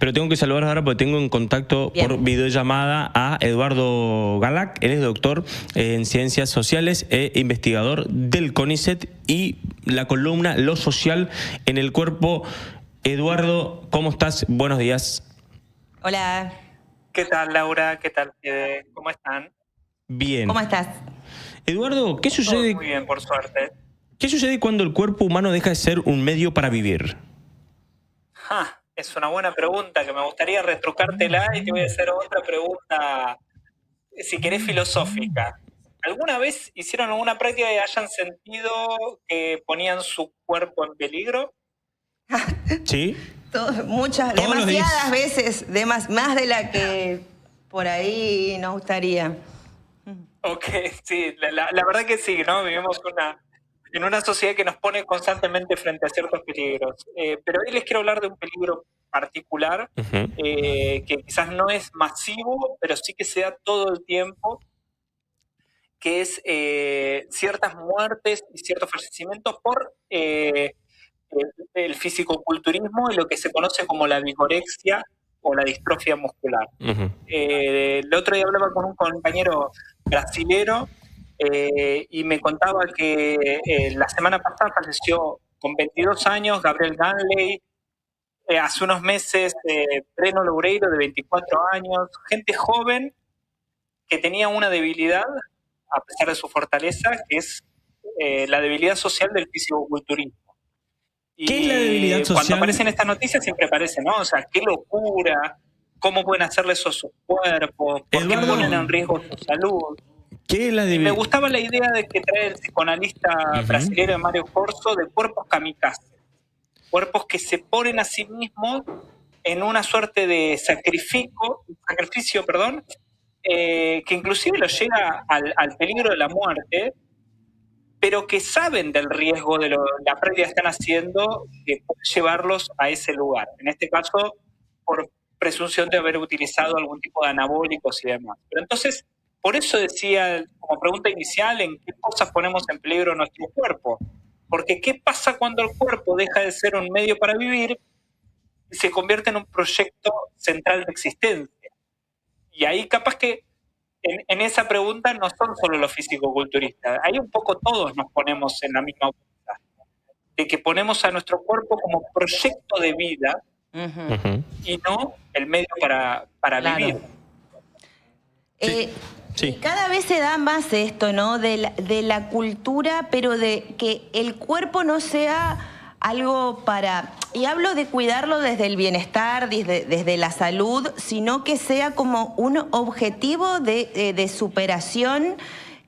pero tengo que saludar ahora porque tengo en contacto por videollamada a Eduardo Galac. Él es doctor en Ciencias Sociales e investigador del CONICET y la columna Lo Social en el Cuerpo. Eduardo, ¿cómo estás? Buenos días. Hola. ¿Qué tal, Laura? ¿Qué tal? ¿Cómo están? Bien. ¿Cómo estás? Eduardo, ¿qué sucede? Todo muy bien, por suerte. ¿Qué sucede cuando el cuerpo humano deja de ser un medio para vivir? Es una buena pregunta que me gustaría retrucártela y te voy a hacer otra pregunta, si querés, filosófica. ¿Alguna vez hicieron alguna práctica y hayan sentido que ponían su cuerpo en peligro? Sí. Demasiadas veces, más de la que por ahí nos gustaría. Ok, sí, la verdad que sí, ¿no? Vivimos en una sociedad que nos pone constantemente frente a ciertos peligros. Pero hoy les quiero hablar de un peligro particular, que quizás no es masivo, pero sí que se da todo el tiempo, que es ciertas muertes y ciertos fallecimientos por el fisicoculturismo y lo que se conoce como la vigorexia o la distrofia muscular. El otro día hablaba con un compañero brasilero y me contaba que la semana pasada falleció con 22 años Gabriel Ganley, hace unos meses Breno Loureiro de 24 años, gente joven que tenía una debilidad a pesar de su fortaleza, que es la debilidad social del fisicoculturismo. ¿Qué es la debilidad social? Cuando aparecen estas noticias siempre aparece, ¿no? O sea, qué locura, cómo pueden hacerle eso a sus cuerpos, por qué ponen en riesgo su salud. ¿Qué es la y me gustaba la idea de que trae el psicoanalista brasileño Mario Corso de cuerpos kamikaze. Cuerpos que se ponen a sí mismos en una suerte de sacrificio, que inclusive los llega al peligro de la muerte, pero que saben del riesgo de la práctica que están haciendo, que puede llevarlos a ese lugar. En este caso, por presunción de haber utilizado algún tipo de anabólicos y demás. Pero entonces, por eso decía, como pregunta inicial, ¿en qué cosas ponemos en peligro nuestro cuerpo? Porque ¿qué pasa cuando el cuerpo deja de ser un medio para vivir y se convierte en un proyecto central de existencia? Y ahí capaz que en esa pregunta no son solo los fisicoculturistas, ahí un poco todos nos ponemos en la misma pregunta, de que ponemos a nuestro cuerpo como proyecto de vida y no el medio para vivir. Sí. Y cada vez se da más esto, ¿no? De la cultura, pero de que el cuerpo no sea algo para... Y hablo de cuidarlo desde el bienestar, desde la salud, sino que sea como un objetivo de superación.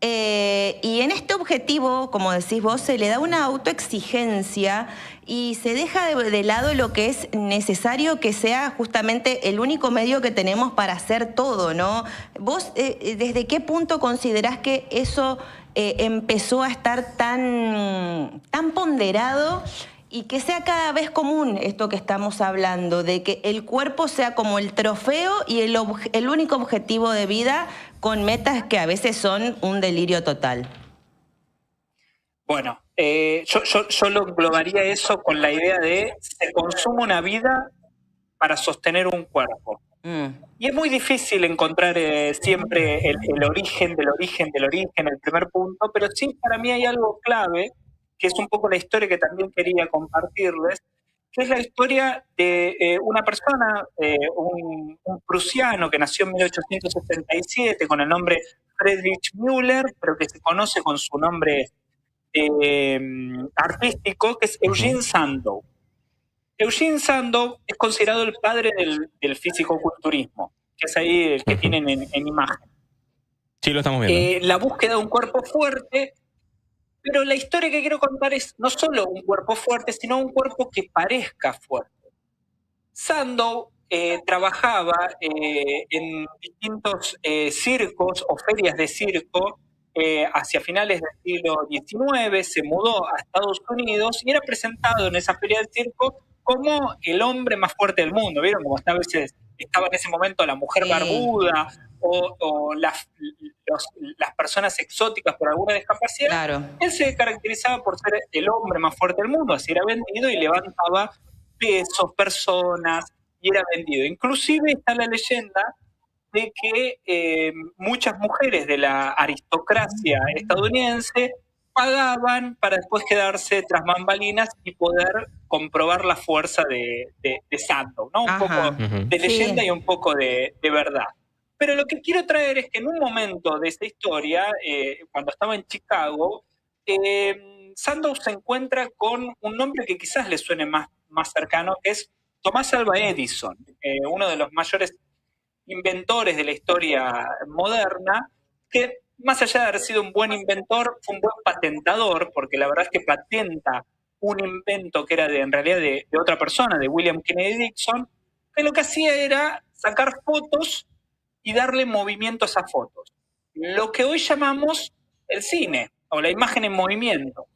Y en este objetivo, como decís vos, se le da una autoexigencia y se deja de lado lo que es necesario que sea justamente el único medio que tenemos para hacer todo, ¿no? ¿Vos desde qué punto considerás que eso empezó a estar tan ponderado y que sea cada vez común esto que estamos hablando, de que el cuerpo sea como el trofeo y el único objetivo de vida, con metas que a veces son un delirio total? Bueno, yo lo englobaría eso con la idea de se consume una vida para sostener un cuerpo. Y es muy difícil encontrar siempre el origen del origen del origen, el primer punto, pero sí para mí hay algo clave, que es un poco la historia que también quería compartirles, que es la historia de una persona, un prusiano que nació en 1877 con el nombre Friedrich Müller, pero que se conoce con su nombre artístico, que es Eugene Sandow. Eugene Sandow es considerado el padre del fisicoculturismo, que es ahí el que tienen en imagen. Sí, lo estamos viendo. La búsqueda de un cuerpo fuerte, pero la historia que quiero contar es no solo un cuerpo fuerte, sino un cuerpo que parezca fuerte. Sandow trabajaba en distintos circos o ferias de circo hacia finales del siglo XIX, se mudó a Estados Unidos y era presentado en esa feria de circo como el hombre más fuerte del mundo. ¿Vieron? Como a veces estaba en ese momento la mujer barbuda o las personas exóticas por alguna discapacidad. Claro. Él se caracterizaba por ser el hombre más fuerte del mundo, así era vendido y levantaba pesos, personas, y era vendido. Inclusive está la leyenda de que muchas mujeres de la aristocracia estadounidense pagaban para después quedarse tras bambalinas y poder comprobar la fuerza de Sandow, ¿no? Un Ajá. poco de leyenda Sí. y un poco de verdad. Pero lo que quiero traer es que en un momento de esta historia, cuando estaba en Chicago, Sandow se encuentra con un nombre que quizás le suene más cercano, que es Thomas Alva Edison, uno de los mayores inventores de la historia moderna, que más allá de haber sido un buen inventor, fue un buen patentador, porque la verdad es que patenta un invento que era en realidad de otra persona, de William Kennedy Dixon, que lo que hacía era sacar fotos y darle movimiento a esas fotos. Lo que hoy llamamos el cine, o la imagen en movimiento,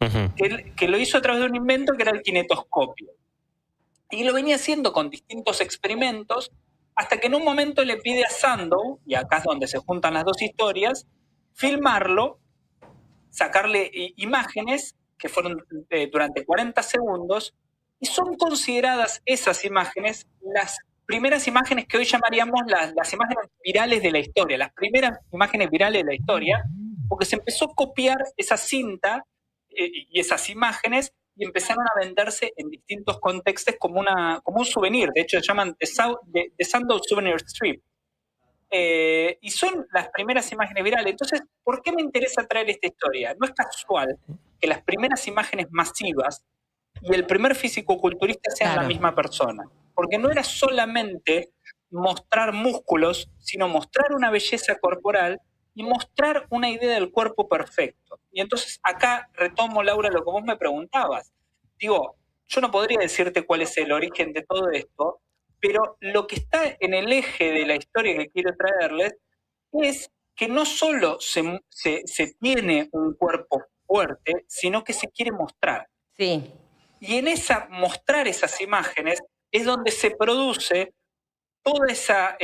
que lo hizo a través de un invento que era el kinetoscopio. Y lo venía haciendo con distintos experimentos, hasta que en un momento le pide a Sandow, y acá es donde se juntan las dos historias, filmarlo, sacarle imágenes que fueron durante 40 segundos, y son consideradas esas imágenes las primeras imágenes que hoy llamaríamos las imágenes virales de la historia, las primeras imágenes virales de la historia, porque se empezó a copiar esa cinta y esas imágenes y empezaron a venderse en distintos contextos como un souvenir. De hecho, se llaman The Sandow Souvenir Strip. Y son las primeras imágenes virales. Entonces, ¿por qué me interesa traer esta historia? No es casual que las primeras imágenes masivas y el primer fisicoculturista sean la misma persona. Porque no era solamente mostrar músculos, sino mostrar una belleza corporal y mostrar una idea del cuerpo perfecto. Y entonces acá retomo, Laura, lo que vos me preguntabas. Digo, yo no podría decirte cuál es el origen de todo esto, pero lo que está en el eje de la historia que quiero traerles es que no solo se tiene un cuerpo fuerte, sino que se quiere mostrar. Sí. Y en mostrar esas imágenes es donde se produce toda esa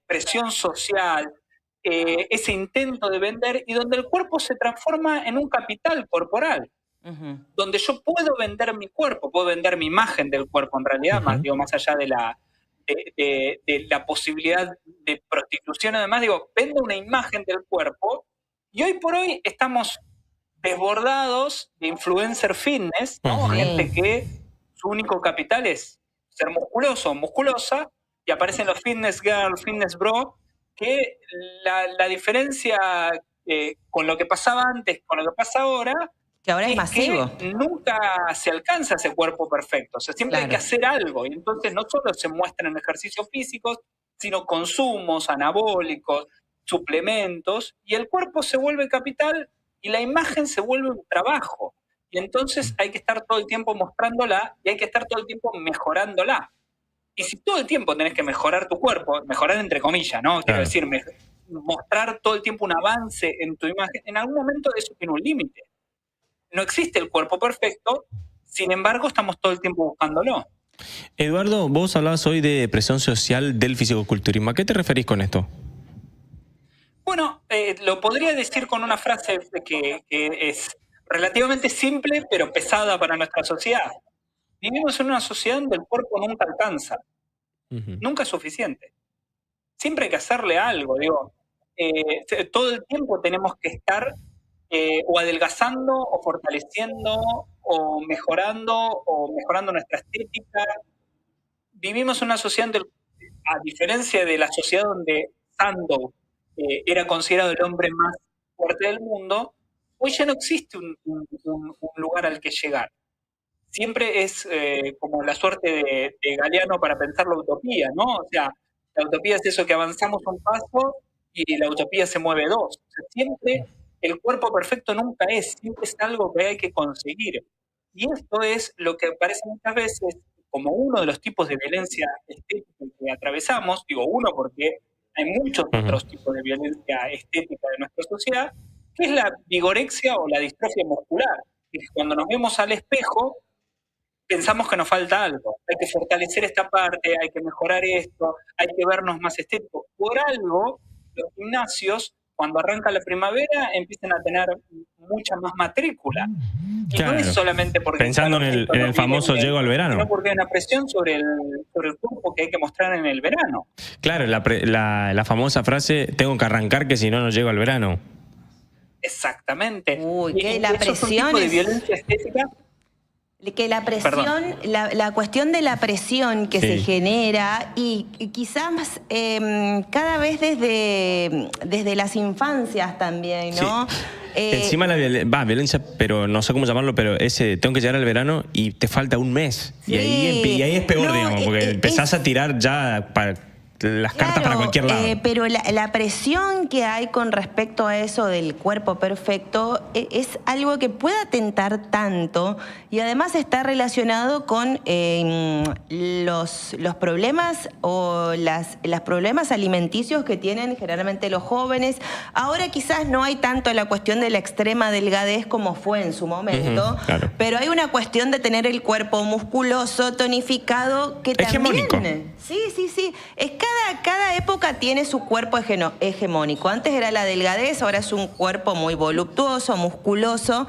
presión social, ese intento de vender, y donde el cuerpo se transforma en un capital corporal. Donde yo puedo vender mi cuerpo, puedo vender mi imagen del cuerpo en realidad, más allá de la posibilidad de prostitución. Además, vendo una imagen del cuerpo, y hoy por hoy estamos desbordados de influencer fitness, ¿no? Gente que su único capital es ser musculoso o musculosa, y aparecen los fitness girl, fitness bro, que la diferencia con lo que pasaba antes, con lo que pasa ahora, que ahora es masivo. Que nunca se alcanza ese cuerpo perfecto. O sea, siempre hay que hacer algo. Y entonces no solo se muestran ejercicios físicos, sino consumos anabólicos, suplementos, y el cuerpo se vuelve capital y la imagen se vuelve un trabajo. Y entonces hay que estar todo el tiempo mostrándola y hay que estar todo el tiempo mejorándola. Y si todo el tiempo tenés que mejorar tu cuerpo, mejorar entre comillas, ¿no? Quiero decir, mostrar todo el tiempo un avance en tu imagen, en algún momento eso tiene un límite. No existe el cuerpo perfecto, sin embargo estamos todo el tiempo buscándolo. Eduardo, vos hablabas hoy de presión social del fisicoculturismo. ¿A qué te referís con esto? Bueno, lo podría decir con una frase que es relativamente simple, pero pesada para nuestra sociedad. Vivimos en una sociedad donde el cuerpo nunca alcanza. Nunca es suficiente. Siempre hay que hacerle algo. Todo el tiempo tenemos que estar o adelgazando, o fortaleciendo, o mejorando nuestra estética. Vivimos en una sociedad donde, a diferencia de la sociedad donde Sandow era considerado el hombre más fuerte del mundo, hoy ya no existe un lugar al que llegar. Siempre es como la suerte de Galeano para pensar la utopía, ¿no? O sea, la utopía es eso que avanzamos un paso y la utopía se mueve dos. O sea, siempre el cuerpo perfecto nunca siempre es algo que hay que conseguir. Y esto es lo que aparece muchas veces como uno de los tipos de violencia estética que atravesamos. Digo uno porque hay muchos otros tipos de violencia estética de nuestra sociedad, que es la vigorexia o la distrofia muscular. Que cuando nos vemos al espejo, pensamos que nos falta algo. Hay que fortalecer esta parte, hay que mejorar esto, hay que vernos más estéticos. Por algo, los gimnasios, cuando arranca la primavera, empiezan a tener mucha más matrícula. Y Claro. no es solamente porque... Pensando en el famoso llego al verano. Sino porque hay una presión sobre el cuerpo que hay que mostrar en el verano. Claro, la famosa frase, tengo que arrancar que si no, no llego al verano. Exactamente. Uy, Y que la eso es un presión tipo de es- violencia estética. Que la presión, la cuestión de la presión que se Sí. genera y quizás cada vez desde las infancias también, ¿no? Encima la violencia, pero no sé cómo llamarlo, pero ese tengo que llegar al verano y te falta un mes. Sí. Y ahí es peor, No, digamos, porque empezás a tirar ya las cartas para cualquier lado. Pero la presión que hay con respecto a eso del cuerpo perfecto es algo que puede atentar tanto y además está relacionado con los problemas o los problemas alimenticios que tienen generalmente los jóvenes. Ahora quizás no hay tanto la cuestión de la extrema delgadez como fue en su momento, Ujú, claro. pero hay una cuestión de tener el cuerpo musculoso, tonificado, que Hegemónico. también... Sí. Cada época tiene su cuerpo hegemónico. Antes era la delgadez, ahora es un cuerpo muy voluptuoso, musculoso,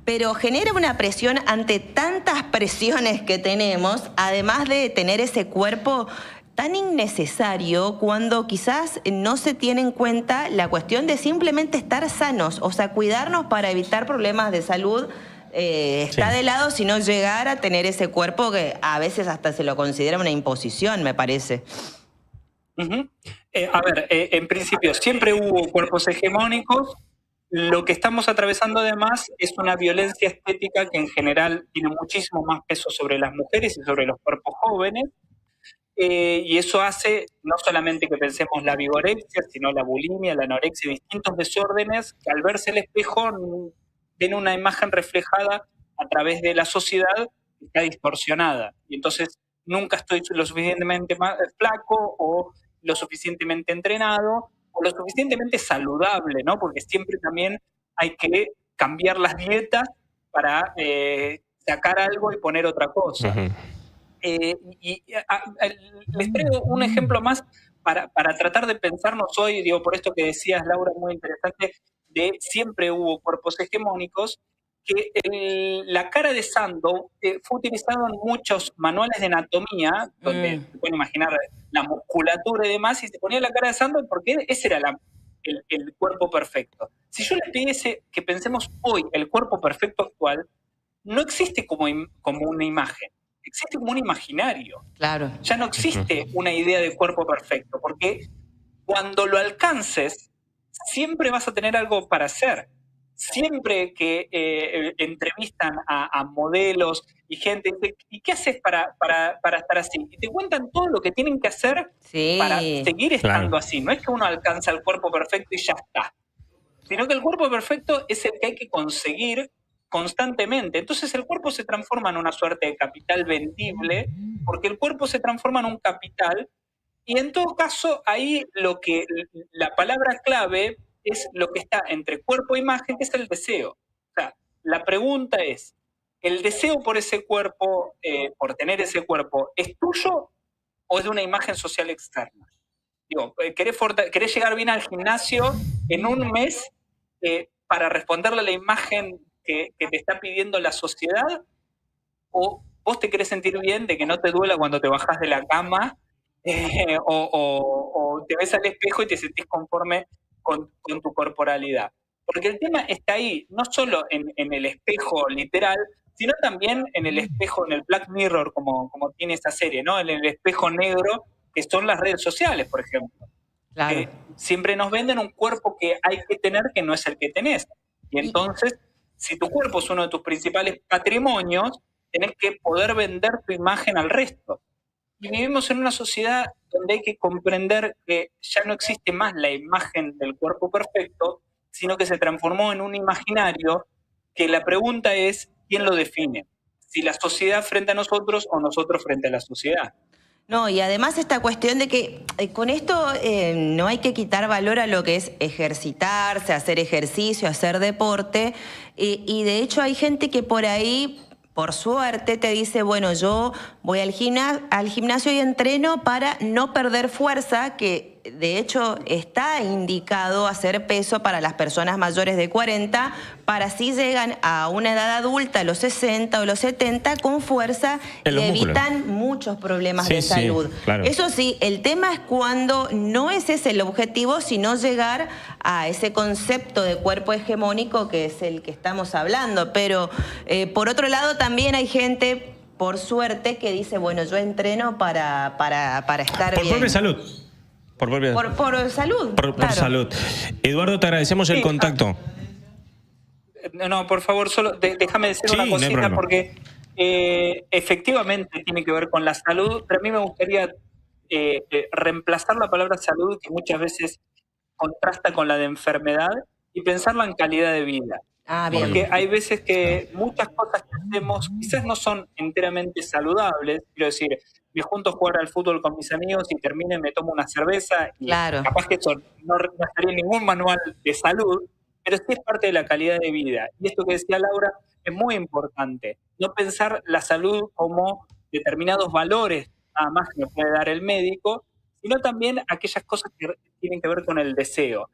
pero genera una presión ante tantas presiones que tenemos, además de tener ese cuerpo tan innecesario cuando quizás no se tiene en cuenta la cuestión de simplemente estar sanos, o sea, cuidarnos para evitar problemas de salud. Está Sí. de lado si no llegar a tener ese cuerpo que a veces hasta se lo considera una imposición, me parece. Ujú. A ver, en principio siempre hubo cuerpos hegemónicos. Lo que estamos atravesando además es una violencia estética que en general tiene muchísimo más peso sobre las mujeres y sobre los cuerpos jóvenes. Y eso hace no solamente que pensemos la vigorexia, sino la bulimia, la anorexia, distintos desórdenes que al verse el espejo den una imagen reflejada a través de la sociedad que está distorsionada. Y entonces nunca estoy lo suficientemente flaco o lo suficientemente entrenado o lo suficientemente saludable, ¿no? Porque siempre también hay que cambiar las dietas para sacar algo y poner otra cosa. Ujú. Les traigo un ejemplo más para tratar de pensarnos hoy, digo, por esto que decías, Laura, muy interesante, de siempre hubo cuerpos hegemónicos, que la cara de Sandow fue utilizado en muchos manuales de anatomía, donde se pueden imaginar la musculatura y demás, y se ponía la cara de Sandow porque ese era el cuerpo perfecto. Si yo les pidiese que pensemos hoy el cuerpo perfecto actual, no existe como una imagen, existe como un imaginario. Claro. Ya no existe una idea de cuerpo perfecto, porque cuando lo alcances, siempre vas a tener algo para hacer. Siempre que entrevistan a modelos y gente, dice, ¿y qué haces para estar así? Y te cuentan todo lo que tienen que hacer para seguir estando así. No es que uno alcanza el cuerpo perfecto y ya está, sino que el cuerpo perfecto es el que hay que conseguir constantemente. Entonces el cuerpo se transforma en una suerte de capital vendible, porque el cuerpo se transforma en un capital, y en todo caso ahí la palabra clave es lo que está entre cuerpo e imagen, que es el deseo. O sea, la pregunta es, ¿el deseo por ese cuerpo, por tener ese cuerpo, es tuyo o es de una imagen social externa? Digo, ¿querés llegar bien al gimnasio en un mes para responderle a la imagen que te está pidiendo la sociedad? ¿O vos te querés sentir bien de que no te duela cuando te bajás de la cama o te ves al espejo y te sentís conforme con tu corporalidad? Porque el tema está ahí, no solo en el espejo literal, sino también en el espejo, en el Black Mirror, como tiene esa serie, ¿no? En el espejo negro, que son las redes sociales, por ejemplo. Claro. Siempre nos venden un cuerpo que hay que tener que no es el que tenés. Y entonces, si tu cuerpo es uno de tus principales patrimonios, tenés que poder vender tu imagen al resto. Y vivimos en una sociedad donde hay que comprender que ya no existe más la imagen del cuerpo perfecto, sino que se transformó en un imaginario que la pregunta es, ¿quién lo define? Si la sociedad frente a nosotros o nosotros frente a la sociedad. No, y además esta cuestión de que con esto no hay que quitar valor a lo que es ejercitarse, hacer ejercicio, hacer deporte, y de hecho hay gente que por ahí, por suerte, te dice, bueno, yo voy al gimnasio y entreno para no perder fuerza, que de hecho está indicado hacer peso para las personas mayores de 40, para si llegan a una edad adulta, a los 60 o los 70, con fuerza y evitan muchos problemas de salud. Claro. Eso sí, el tema es cuando no es ese el objetivo, sino llegar a ese concepto de cuerpo hegemónico que es el que estamos hablando. Pero por otro lado también hay gente, por suerte, que dice, bueno, yo entreno para estar bien. Por propia salud. Por salud. Por salud. Eduardo, te agradecemos el contacto. No, por favor, solo déjame decir una cosita, no porque efectivamente tiene que ver con la salud, pero a mí me gustaría reemplazar la palabra salud, que muchas veces contrasta con la de enfermedad, y pensarla en calidad de vida. Bien. Porque hay veces que muchas cosas que hacemos quizás no son enteramente saludables. Quiero decir, me junto a jugar al fútbol con mis amigos y termino y me tomo una cerveza. Y capaz que eso no estaría en ningún manual de salud, pero sí es parte de la calidad de vida. Y esto que decía Laura es muy importante. No pensar la salud como determinados valores nada más que me puede dar el médico, sino también aquellas cosas que tienen que ver con el deseo.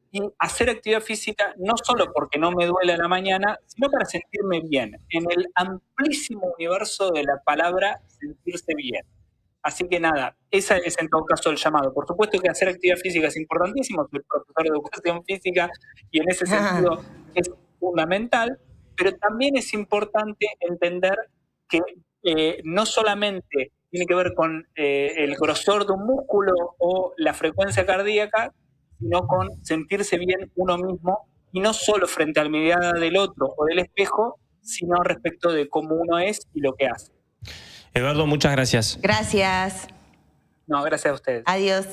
Y hacer actividad física no solo porque no me duele a la mañana, sino para sentirme bien, en el amplísimo universo de la palabra sentirse bien. Así que nada, ese es en todo caso el llamado. Por supuesto que hacer actividad física es importantísimo, soy profesor de educación física y en ese sentido es fundamental, pero también es importante entender que no solamente tiene que ver con el grosor de un músculo o la frecuencia cardíaca, sino con sentirse bien uno mismo, y no solo frente a la mirada del otro o del espejo, sino respecto de cómo uno es y lo que hace. Eduardo, muchas gracias. Gracias. No, gracias a ustedes. Adiós.